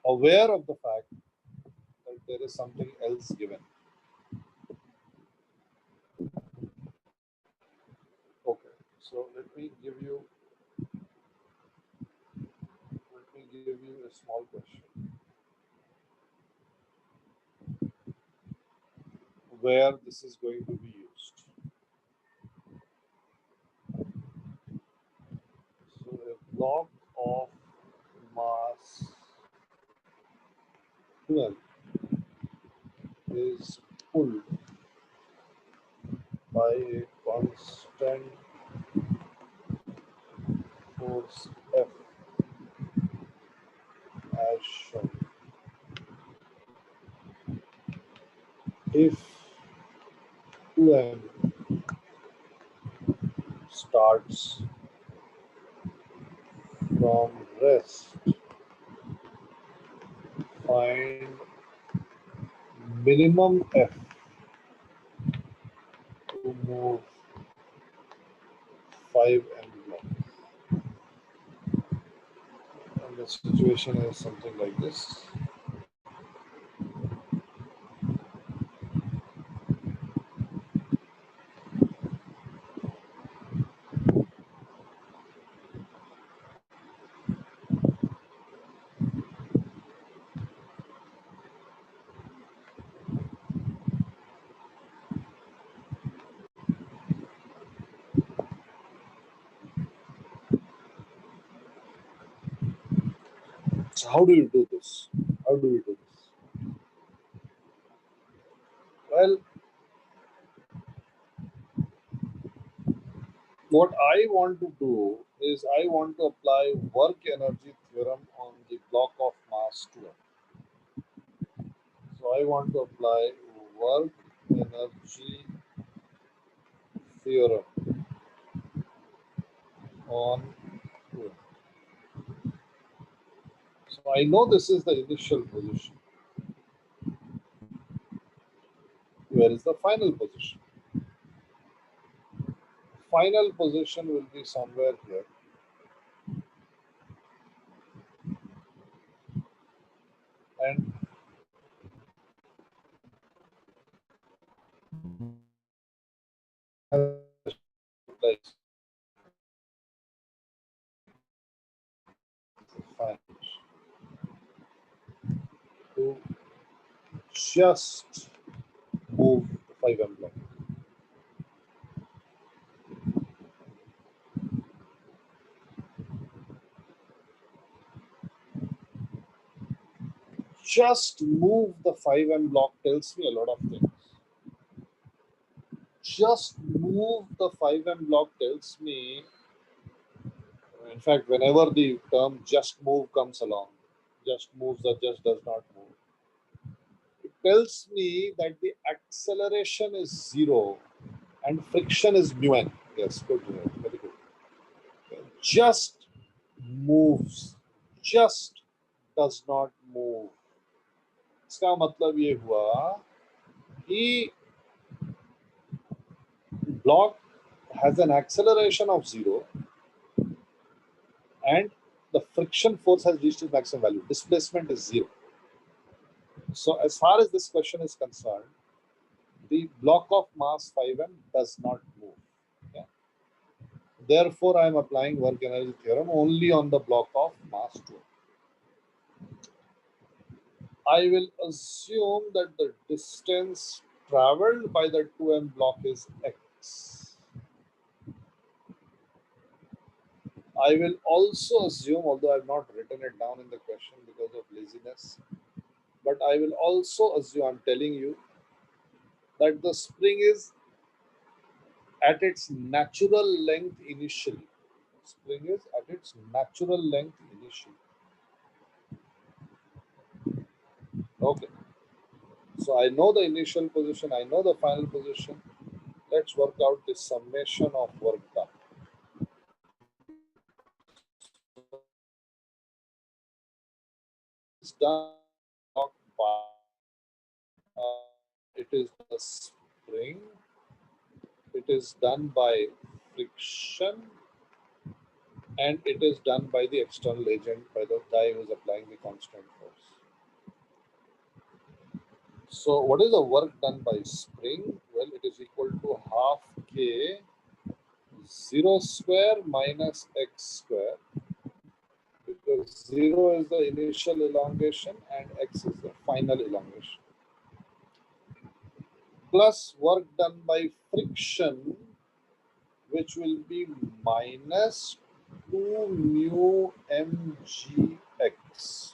aware of the fact that there is something else given. Okay, so let me give you a small question where this is going to be used. So a block of mass 12 is pulled by a constant force F as shown. If 2m starts from rest, find minimum F to move 5m blocks. And the situation is something like this. So how do you do this? How do we do this? Well, what I want to do is I want to apply work energy theorem on the block of mass 2m. So I want to apply work energy theorem on 2m. So I know this is the initial position. Where is the final position? Final position will be somewhere here. And final. 2 just move the 5M block. Just move the 5M block tells me a lot of things. Just move the 5M block tells me, in fact, whenever the term just move comes along, just moves or just does not move, it tells me that the acceleration is 0 and friction is mu n. Yes, good, very good. Just moves, just does not move. इसका मतलब ये हुआ कि block has an acceleration of 0 and the friction force has reached its maximum value. Displacement is 0. So as far as this question is concerned, the block of mass 5m does not move. Okay? Therefore, I am applying work energy theorem only on the block of mass 2. I will assume that the distance traveled by the 2m block is x. I will also assume, although I have not written it down in the question because of laziness, but I will also assume, I'm telling you, that the spring is at its natural length initially. Spring is at its natural length initially. Okay. So I know the initial position, I know the final position. Let's work out the summation of work done. It's done by it is the spring. It is done by friction, and it is done by the external agent, by the guy who is applying the constant force. So what is the work done by spring? Well, it is equal to half k 0 square minus x square, because 0 is the initial elongation and x is the final elongation, plus work done by friction, which will be minus 2 mu mgx.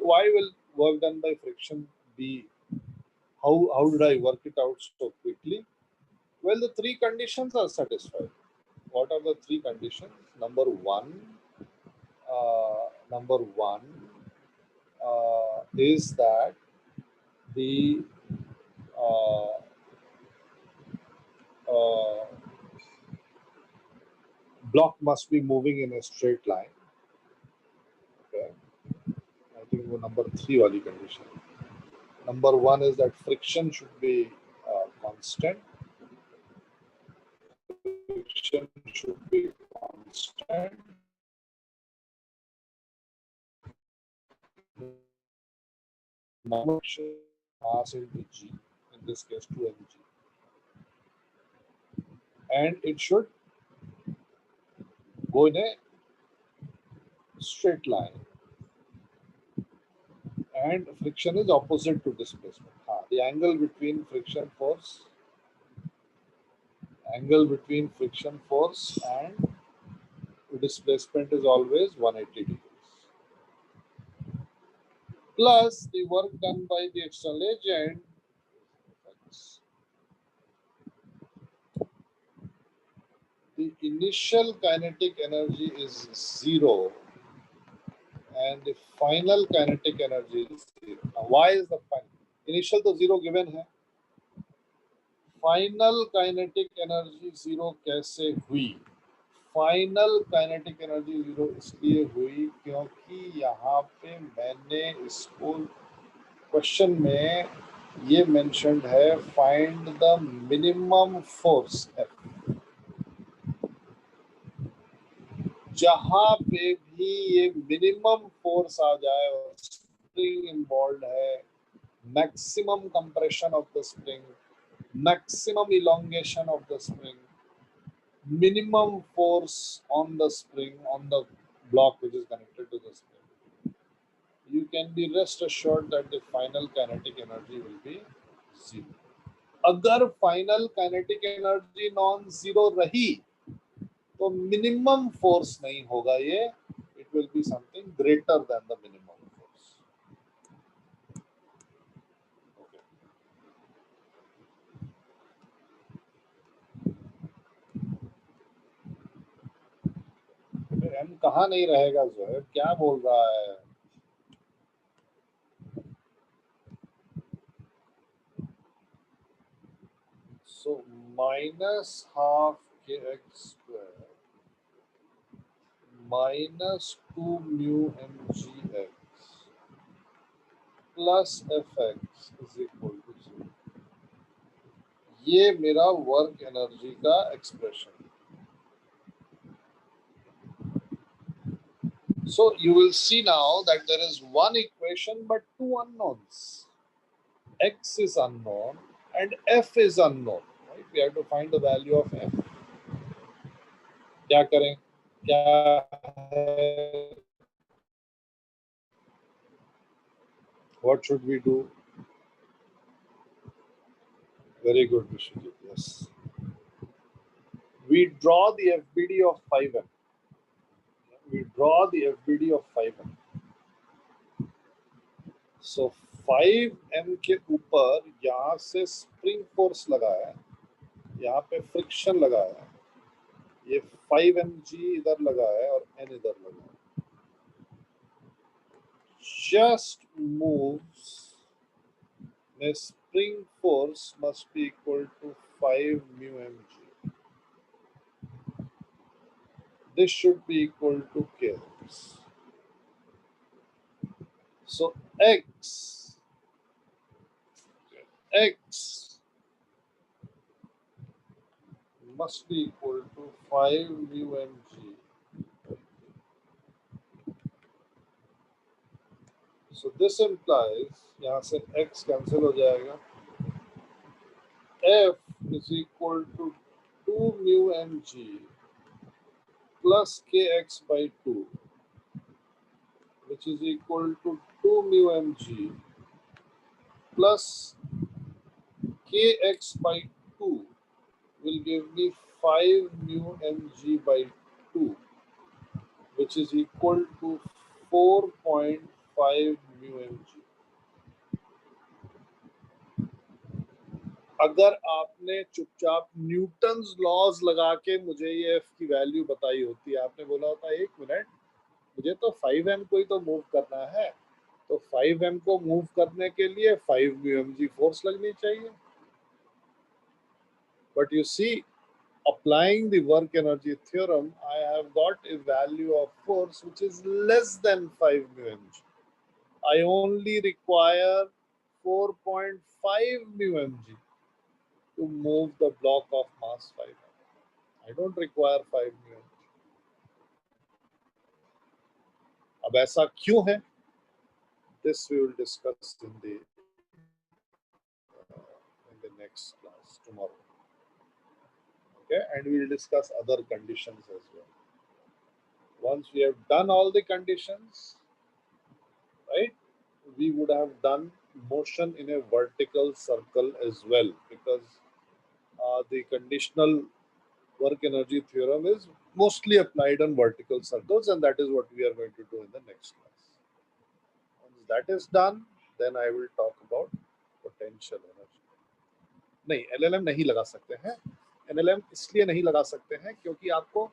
Why will work done by friction be? How did I work it out so quickly? Well, the three conditions are satisfied. What are the three conditions? Number one is that the uh, uh, block must be moving in a straight line. Okay. I think number three wali condition. Number one is that friction should be constant. Friction should be constant. Mass into g, in this case 2 mg, and it should go in a straight line, and friction is opposite to displacement. The angle between friction force and displacement is always 180 degrees. Plus the work done by the external agent, the initial kinetic energy is 0 and the final kinetic energy is 0. Now, why is the final? Initial to 0 given है. Final kinetic energy 0 कैसे हुई? Final kinetic energy 0 इसलिए हुई क्योंकि यहाँ पे मैंने इसको क्वेश्चन में ये मेंशन्ड है, find the minimum force F. जहां पे भी ये मिनिमम फोर्स आ जाए और स्प्रिंग इन्वॉल्व है, maximum compression of the spring, maximum elongation of the spring, minimum force on the spring, on the block which is connected to the spring, you can be rest assured that the final kinetic energy will be zero. अगर final kinetic energy non zero रही तो minimum force नहीं होगा ये, it will be something greater than the minimum force. M कहाँ नहीं रहेगा जो है, क्या बोल रहा है. So minus half kx square minus 2 mu mgx plus fx is equal to 0. ये मेरा वर्क एनर्जी का expression. So you will see now that there is one equation but two unknowns. X is unknown and F is unknown. Right? We have to find the value of F. क्या करें? क्या है? What should we do? Very good, Vishwajit. Yes. We draw the FBD of 5M. We draw the FBD of 5M. So 5M के ऊपर यहाँ से spring force लगा है, यहाँ पे फ्रिक्शन लगा है, ये 5mg इधर लगा है और n इधर लगा है. Just moves the spring force must be equal to 5 mu mg. This should be equal to kx. So x must be equal to 5 mu mg. So this implies, यहाँ से x cancel हो जाएगा, F is equal to 2 mu mg plus kx by 2, which is equal to 2 mu mg plus kx by 2 will give me 5 mu mg by 2, which is equal to 4.5 mu mg. अगर आपने चुपचाप Newton's laws लगा के मुझे ये F की value बताई होती, आपने बोला होता एक मिनट मुझे तो 5m को ही तो मूव करना है, तो 5m को मूव करने के लिए 5 mg फोर्स लगनी चाहिए. But you see, applying the work energy theorem, I have got a value of force which is less than 5 mg. I only require 4.5 mg to move the block of mass 5. I don't require 5 mg. अब ऐसा क्यों है? This we will discuss in the next class tomorrow. Okay, and we will discuss other conditions as well. Once we have done all the conditions, right, we would have done motion in a vertical circle as well, because the conditional work energy theorem is mostly applied on vertical circles, and that is what we are going to do in the next class. Once that is done, then I will talk about potential energy. नहीं, LLM नहीं लगा सकते हैं. NLM इसलिए नहीं लगा सकते हैं क्योंकि आपको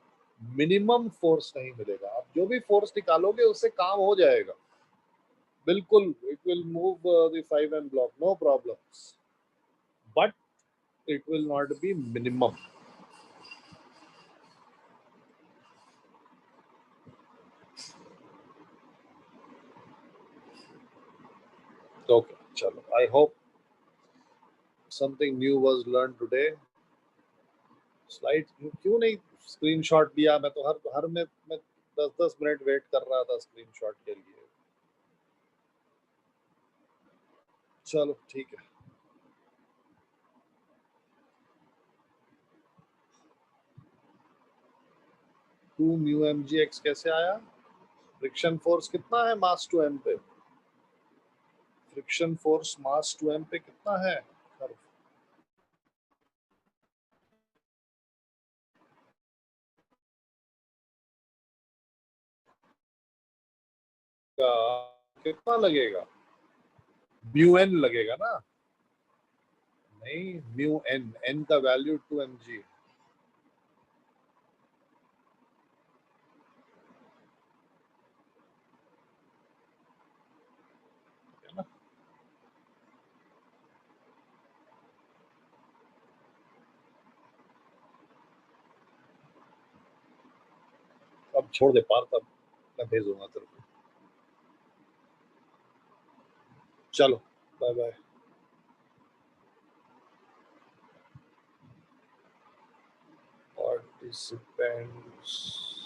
मिनिमम फोर्स नहीं मिलेगा. आप जो भी फोर्स निकालोगे उससे काम हो जाएगा बिल्कुल. It will move the 5m block, no problems, but it will not be minimum. Okay, chalo. I hope something new was learned today. Slide क्यों नहीं स्क्रीनशॉट लिया? मैं तो हर में मैं 10-10 मिनट वेट कर रहा था स्क्रीनशॉट के लिए. चलो ठीक है. टू म्यू mg x कैसे आया? फ्रिक्शन फोर्स कितना है मास टू m पे? फ्रिक्शन फोर्स मास 2m पे कितना है कर्व का कितना लगेगा म्यू एन लगेगा ना नहीं म्यू एन एन का वैल्यू 2mg है ना अब छोड़ दे पार तब मैं भेजूंगा तेरे को चलो बाय बाय participants